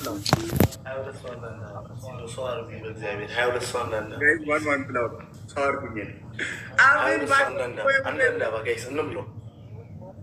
flower. Guys, one flower. Sorry.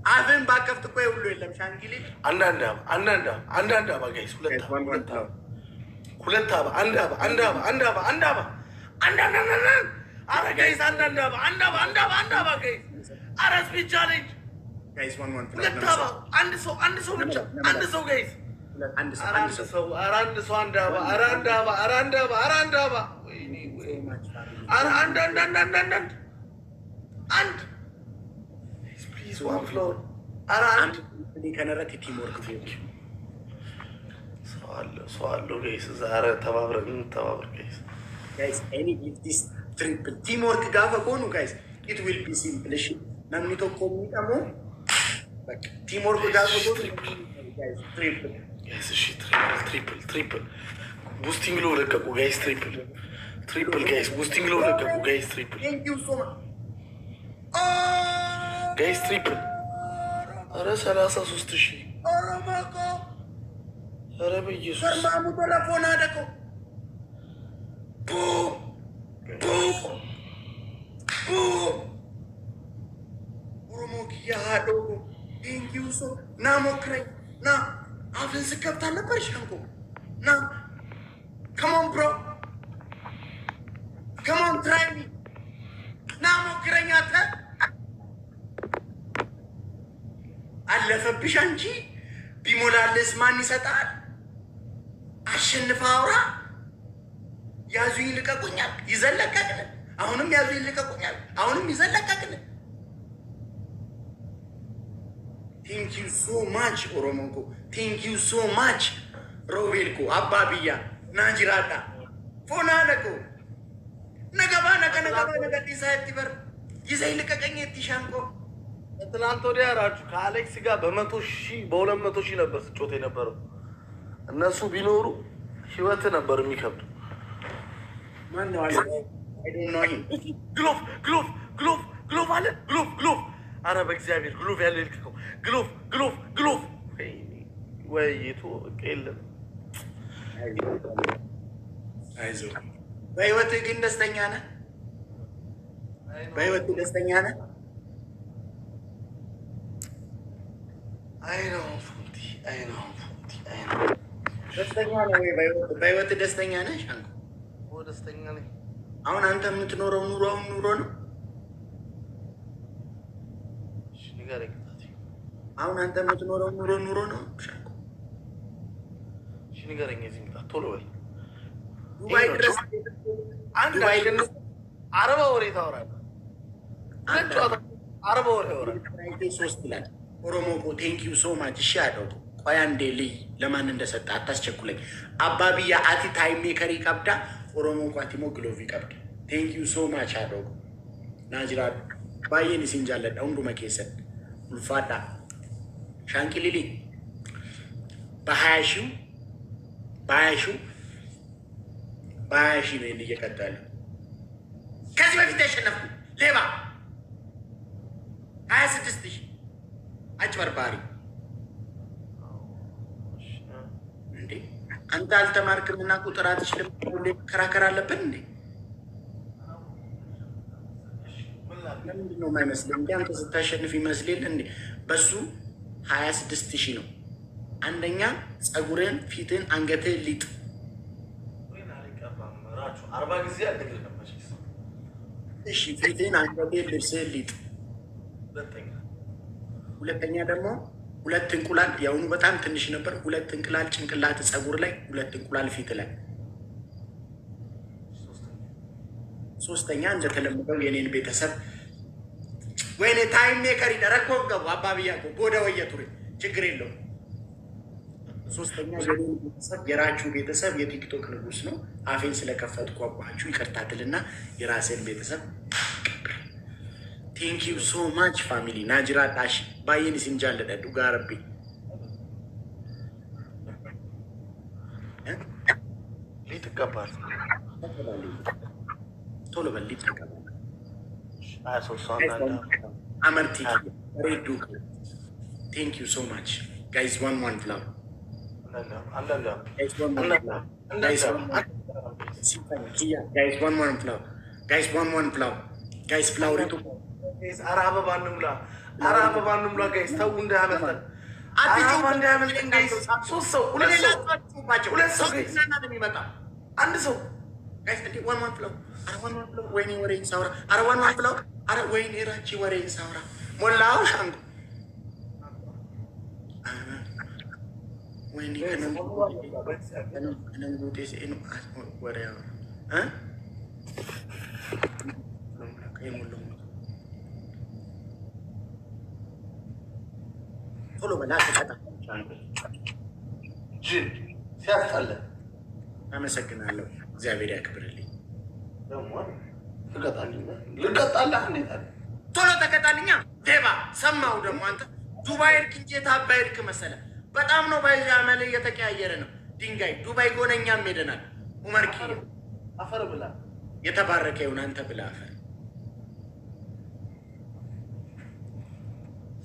I've been back of the way we will Shankili. Guys, one flower. Guys, one flower. Please, one floor. Teamwork. Guys, any if this triple teamwork guys, it will be simple. Namito komita teamwork guys, triple. Yes, she triple. Boosting low like a guys, triple guys, boosting low like a guys, triple. Thank you so much. Guys, triple. Arasa sustishi. Arabe Jesus. Mamu tola phone adako. Boom. Thank you so. Now more cry. Now, I've been sick of Tana Pershanko. Now, come on, bro. Come on, try me. Now more crying at her. I left a Bishanchi. Bimodales Manisata. Ashenfaura. Yazu in the Kakunya. Is a lacana. I want him Yazu in the Kakunya. I want him is a lacana. Thank you so much, Oromonko. Thank you so much, Rovilko, Ababiya, Najirata, Fonadako. Nagabana Tisativer. Is a Lakakan Tishanko. Atlantoria Alex Siga, Bamatoshi, Bolamatoshi, Chotina Baro. And Nasu Binoru, she was in a Burmicap. Man, no, I don't know him. Glove. Arab Xavier, glove. Way to kill them. Aizo. By what again the Stangana? By what the Stangana? I know. The Stangana, by what the Stangana, Shanko? What is Stangana? I want to Nuron. አሁን አንተ የምትኖረው ኑሮ ነው። እሺ ንገረኝ። እዚህ ምጣ ቶሎ በል። ዱባይ ድረስ አረባ ወሬ ታወራለህ። አረባ ወሬ ታወራለህ። ሶስት ይላል ኦሮሞ እኮ ቴንክ ዩ ሶ ማች። እሺ አለው ቆይ አንዴ ልይ ለማን እንደሰጠ አታስቸኩለኝ። አባቢያ አቲ ታይም ሜከሪ ቀብዳ ኦሮሞ እንኳ ቲሞ ግሎቪ ቀብዳ ቴንክ ዩ ሶ ማች አለው ናጅራ ባየን ሲንጃለ ዳውንዱ መከሰን ulfada shankilili bahashu ነው እየቀጠለ ከዚህ በፊት ያሸነፍኩ ሌባ 26,000 አጭበርባሪ እንዴ አንተ አልተማርክም እና ቁጥር አትችልም ከራከር አለብን እንዴ ለምንድን ነው የማይመስለኝ? አንተ ስታሸንፍ ይመስልል እንዴ? በሱ 26,000 ነው። አንደኛ ጸጉርን፣ ፊትን፣ አንገትን ሊጥ እሺ፣ ፊትን፣ አንገትን፣ ልብስን ሊጥ። ሁለተኛ ደግሞ ሁለት እንቁላል፣ ያውኑ በጣም ትንሽ ነበር። ሁለት እንቁላል ጭንቅላት ጸጉር ላይ፣ ሁለት እንቁላል ፊት ላይ። ሶስተኛ እንደተለመደው የኔን ቤተሰብ ወይኔ ታይም ሜከር ይደረኮ ገቡ አባቢያ እኮ ቦደ ወየቱሪ ችግር የለውም። ሶስተኛ የኔን ቤተሰብ የራችሁ ቤተሰብ የቲክቶክ ንጉስ ነው። አፌን ስለከፈትኩ አባችሁ ይቅርታትልና የራሴን ቤተሰብ ቴንክ ዩ ሶ ማች ፋሚሊ ናጅራ ዳሽ ባየን ሲንጃለደ ዱጋረቢ ሊትቀባል ቶሎ በል ሊትቀባል Amarti. Thank you so much, guys. One love. Guys, flower itu. Arab bandumla. Arab bandumla guys. Tahu unda hamil. Arab unda hamil guys. So. Ulas so guys. Anda so. Guys, nanti one flow. Ada one flow. Wayne waring saura. Ada one flow. Ada Wayne Rachi waring saura. Molau sang. Wayne kanang butis inu waraya. Hah? Kayak mulung. Kalau benar kata. Jin. Siapa Allah? አመሰግናለሁ። እግዚአብሔር ያክብርልኝ። ልቀጣልህ እንዴ? ቶሎ ተቀጣልኛ። ሌባ ሰማሁ። ደግሞ አንተ ዱባይ ሄድክ እንጂ የት አባይ ሄድክ መሰለህ? በጣም ነው ባይዛ አመል እየተቀያየረ ነው። ድንጋይ ዱባይ ጎነኛም ሄደናል። ኡመርኪ አፈር ብላ የተባረከ ይሁን። አንተ ብላ አፈር።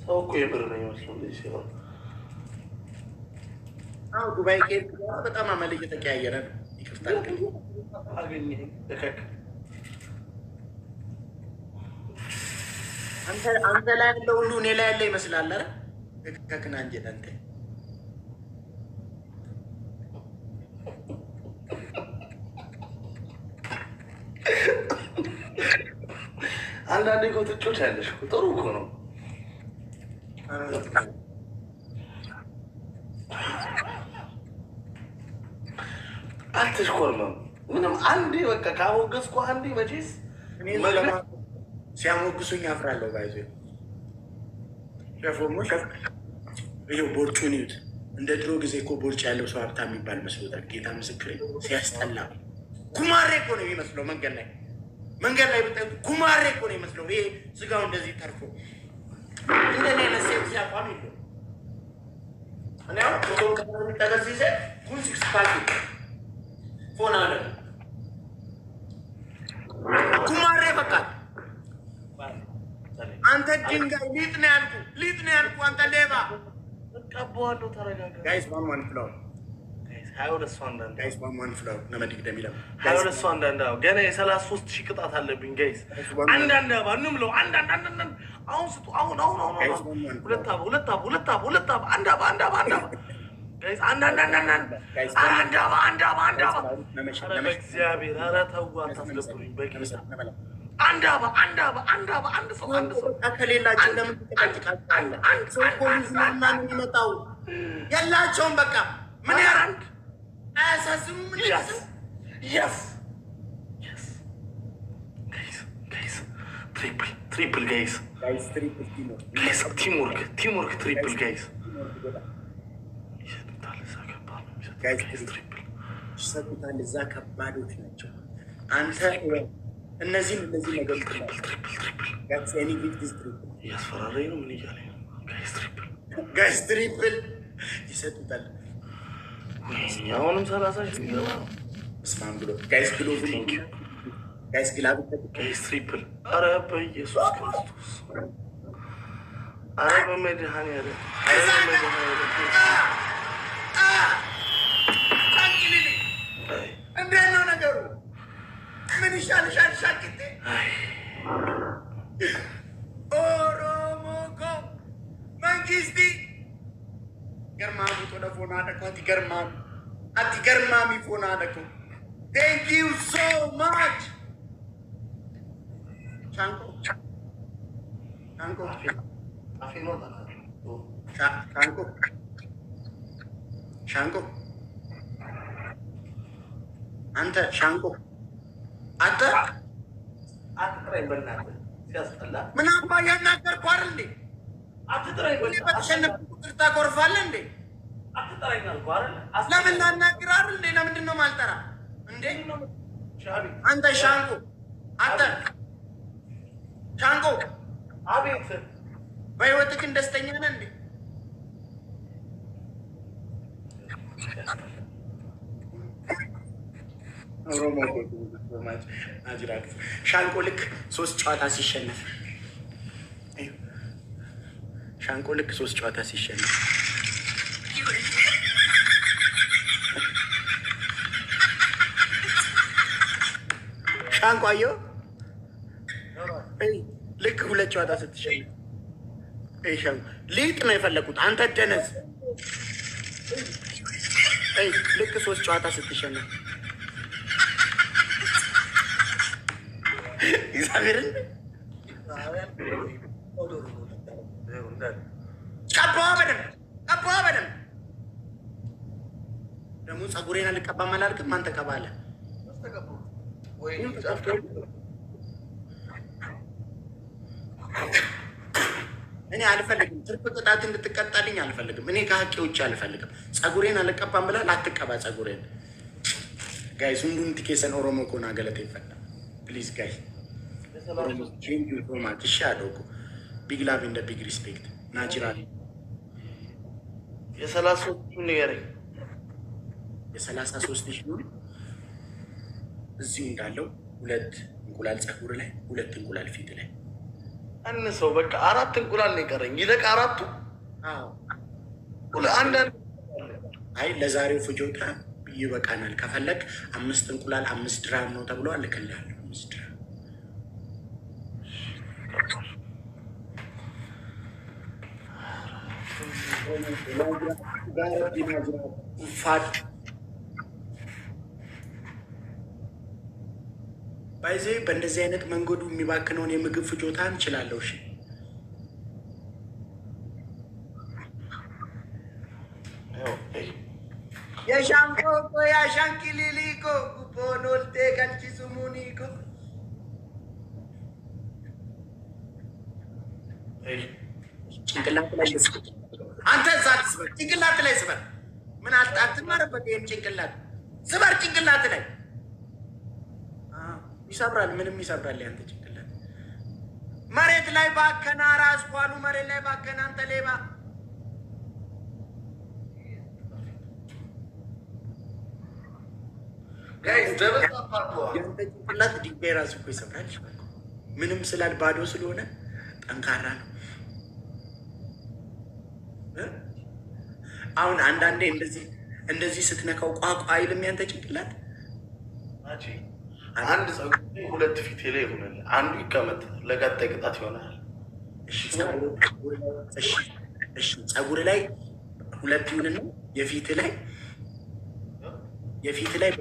ሰው እኮ የምር ነው ይመስለው እንዴ ሲሆን አው ዱባይ ከሄድክ በጣም አመል እየተቀያየረ ነው። ይከፍታል ግን አገኘህ ለከክ አንተ ላይ ያለው ሁሉ እኔ ላይ ያለ ይመስላል አይደል? ከክና እንጂ አንተ አንዳንዴ እኮ ትጮቻለሽ። ጥሩ እኮ ነው። አትሽኮርመም ምንም። አንዴ በቃ ካሞገስኩ አንዴ መቼስ ሲያሞግሱኝ አፍራለሁ። ባይዞ ሸፎሞ ይኸው ቦርጩን ይዩት። እንደ ድሮ ጊዜ እኮ ቦርጭ ያለው ሰው ሀብታም የሚባል መስሎታል። ጌታ ምስክሬ ሲያስጠላ ጉማሬ እኮ ነው የሚመስለው። መንገድ ላይ ብታይ ጉማሬ እኮ ነው የሚመስለው። ይሄ ስጋው እንደዚህ ተርፎ እንደኔ አይነት ሴት ሲያቋም ይለው እኔ አሁን ፎቶ ከሚጠቀስ ይዘ ኩል ሲክስ ፓክ ፎን አለ ጉማሬ በቃ አንተ ድንጋይ ሊጥ ነው ያልኩ አንተ ሌባ ቀባዋለሁ። ተረጋጋ ጋይስ። ዋን ፍላው ሀይወደሱ አንዳንድ ጋይስ ዋን ፍላው ነመድግ ደሚለው ሀይወደሱ አንዳንድ ገና የ33,000 ቅጣት አለብኝ ጋይስ። አንዳንድ ባንም ለው አንዳንድ አሁን ስጡ አሁን ሁለት አባ አንድ አባ ጋይስ አንዳንድ በእግዚአብሔር ኧረ ተው አታስገብሩኝ በጌታ አንድ አባ አንድ ሰው ከሌላቸው ለምን ትጠቃጭቃለህ? ሰው ፖሊስ ነውና ነው የሚመጣው። የላቸውም በቃ ምን ያህል አያሳዝኑም? ምን ይሰው yes guys triple guys teamwork triple guys ይሰጡታል። እዛ ከባዶች ናቸው። አንተ እነዚህ ነገሮች እያስፈራራኝ ነው። ምን እያለኝ ነው? ጋይስ ትሪፕል ይሰጡታል። አሁንም 30,000 ሊገባ ነው። እስማን ብሎ ጋይስ ብሎ ጋይስ ግላብ ጋይስ ትሪፕል። ኧረ በኢየሱስ ክርስቶስ ኧረ በመድኃኒዓለም እንዴት ነው ነገሩ? ምን ይሻልሻል? ሻቂቴ ኦሮሞ እኮ መንግስቲ ገርማሙ ቶለፎና አደኮ አትገርማሚ ፎና አደኮ ቴንክ ዩ ሶ ማች ሻንቆ አንተ ሻንቆ አንተ አትጥራኝ በእናትህ ሲያስጠላ። ምን አባ ያናገርኩህ አይደል እንዴ? አትጥራኝ በእናትህ በተሸነፍኩ ቁጥር ታኮርፋለህ እንዴ? አትጥራኝ አልኩህ አይደል? ለምን ላናግርህ አይደል እንዴ? ለምንድን ነው የማልጠራ እንዴ? አንተ ሻንቆ አንተ ሻንቆ አቤት። በህይወትህ ግን ደስተኛ ነህ እንዴ? ኦሮሞ አጅራት ሻንቆ ልክ 3 ጨዋታ ሲሸነፍ ሻንቋየው ልክ ሁለት ጨዋታ ስትሸንፍ ሻንቋ ሊጥ ነው የፈለኩት። አንተ ደነዝ ልክ 3 ጨዋታ ስትሸንፍ እግዚአብሔርን ቀባዋ በደምብ ደግሞ ፀጉሬን አልቀባም አላልክም? አንተ ቀባለህ። እኔ አልፈልግም። ትርፍ ቅጣት እንድትቀጣልኝ አልፈልግም። እኔ ከሀቄ ውጭ አልፈልግም። ፀጉሬን አልቀባም ብላል። አትቀባ ፀጉሬን። ጋይስ ሁንዱን ትኬሰን ኦሮሞ ኮና ገለተ ይፈላ ፕሊዝ ጋይስ እሺ አደጉ ቢግ ላቭ እንደ ቢግ ሪስፔክት ናቹራል የ33 ንገረኝ። የ33 ሺህ እዚሁ እንዳለው 2 እንቁላል ፀጉር ላይ 2 እንቁላል ፊት ላይ አንሰው በቃ 4 እንቁላል ነው የቀረኝ። ይለቅ 4ቱ አንዳንድ አይ ለዛሬው ፍጆታ ይበቃናል። ከፈለግ 5 እንቁላል 5 ድራም ነው ተብሏል። እልክልሃለሁ 5 ድራም ፋድ ባይዘ በእንደዚህ አይነት መንገዱ የሚባክነውን የምግብ ፍጆታ እንችላለሁ። እሺ የሻንቆ ያሻንኪሊሊኮ ኩፖኖልቴ ከልቺሱሙኒኮ ጭንቅላት ላይ ስበር። አንተ እዛ ትስበር፣ ጭንቅላት ላይ ስበር። ምን አትማርበት? ይህን ጭንቅላት ስበር፣ ጭንቅላት ላይ ይሰብራል። ምንም ይሰብራል። ያንተ ጭንቅላት መሬት ላይ ባከና፣ ራስ ኳሉ መሬት ላይ ባከና። አንተ ሌባ ያንተ ጭንቅላት ድንጋይ ራሱ እኮ ይሰብራል። ምንም ስላል ባዶ ስለሆነ ጠንካራ ነው። አሁን አንዳንዴ እንደዚህ ስትነካው ቋቋ አይልም ያንተ ጭንቅላት። አንድ ፀጉር 2 ፊቴ ላይ ይሆናል። አንዱ ይቀመጥ ለቀጣይ ቅጣት ይሆናል። እሺ ፀጉር ላይ 2 ይሁንና የፊት ላይ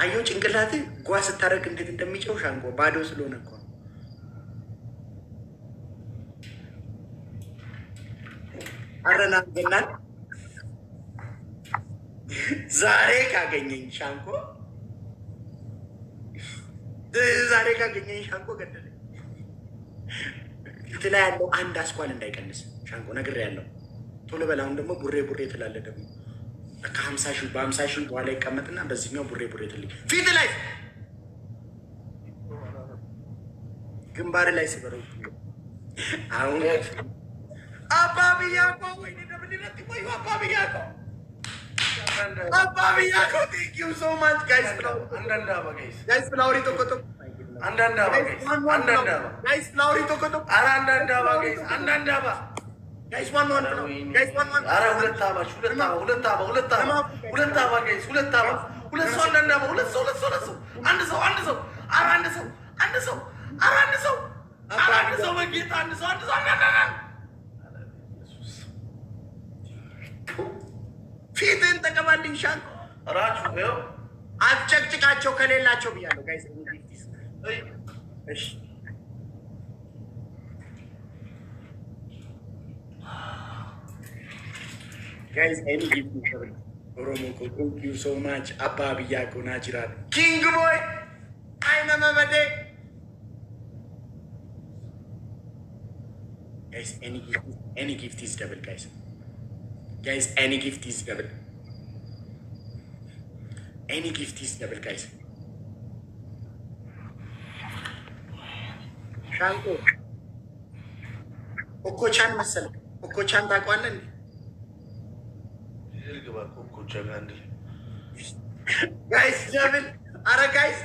አየው ጭንቅላት ጓ ስታደርግ እንዴት እንደሚጨው ሻንቆ ባዶ ስለሆነ እኮ አረናገናል። ዛሬ ካገኘኝ ሻንቆ ገደለኝ። ፊት ላይ ያለው አንድ አስኳል እንዳይቀንስ ሻንቆ ነግሬያለሁ። ቶሎ በላሁን ደግሞ ቡሬ ትላለህ። ደግሞ ከ50 ሺህ በ50 ሺህ በኋላ ይቀመጥና በዚህኛው ቡሬ ትልኝ ፊት ላይ ግንባር ላይ ሲበረው አሁን አባብያቆ ወይ ደብልነት ወይ አባብያቆ ቴንክ ዩ ሶ ማች ጋይስ። ጋይስ ፍላወሪ ቶኮቶ አንዳንድ አባ ጋይስ ፍላወሪ ቶኮቶ ኧረ አንዳንድ አባ ጋይስ አንዳንድ አባ ጋይስ ዋን ጋይስ ዋን ኧረ 2 አባ ሁለት አባ ጋይስ 2 አባ 2 ሰው አንዳንድ አባ 2 ሰው አንድ ሰው ኧረ አንድ ሰው በጌታ አንድ ሰው ፊትን ተቀባልኝ ሻንቆ ራቹ ነው አጨቅጭቃቸው ከሌላቸው ብያለሁ ጋይስ። እሺ ጋይስ ኤኒ ጊፍት ይሰብል ኦሮሞ ኮ ቴንክ ዩ ሶ ማች አባ ብያቆ ናጅራል ኪንግ ቦይ አይመመበዴ ጋይስ ኤኒ ጊፍት ኢዝ ደብል ጋይስ any gift is double. Any gift is double, guys. ሻንቆ ኮኮቻን መሰለ ኮኮቻን ታውቀዋለህ እንዴ? ይልግባ ኮኮቻን አንድ ጋይስ ደብል። አረ ጋይስ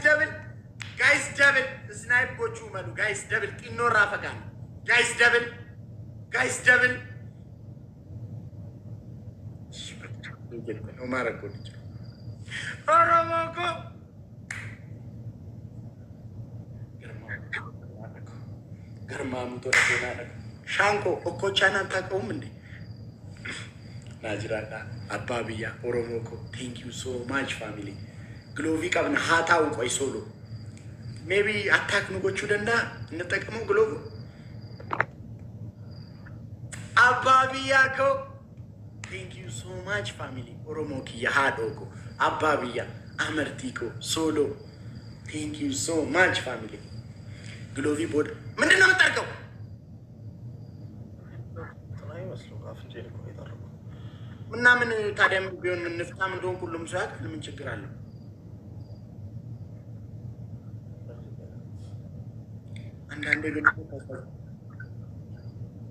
ደብል ስናይፖቹ መሉ ጋይስ ደብል ጢኖራ ፈጋን ጋይስ ደብል ነው ማረግ ልጅ ኦሮሞ እኮ ግርማሙ ተረዶና ሻንቆ እኮቻን አታውቀውም እንዴ? ናጅራዳ አባብያ ኦሮሞኮ ቴንክ ዩ ሶ ማች ፋሚሊ ግሎቪ ቀብነ ሀታው ቆይ ሶሎ ሜቢ አታክ ንጎቹ ደንዳ እንጠቀመው ግሎቭ አባብያኮ ቴንክ ዩ ሶ ማች ፋሚሊ ኦሮሞኪ የሃዶኮ አባብያ አመርቲኮ ሶሎ ቴንክ ዩ ሶ ማች ፋሚሊ ግሎቪ ቦድ ምንድን ነው የምጠርቀው? እና ምን ታዲያ ምን ቢሆን ምን ንፍታም እንደሆን ሁሉም ሰው ያውቃል። ምን ችግር አለው? አንዳንዴ ግን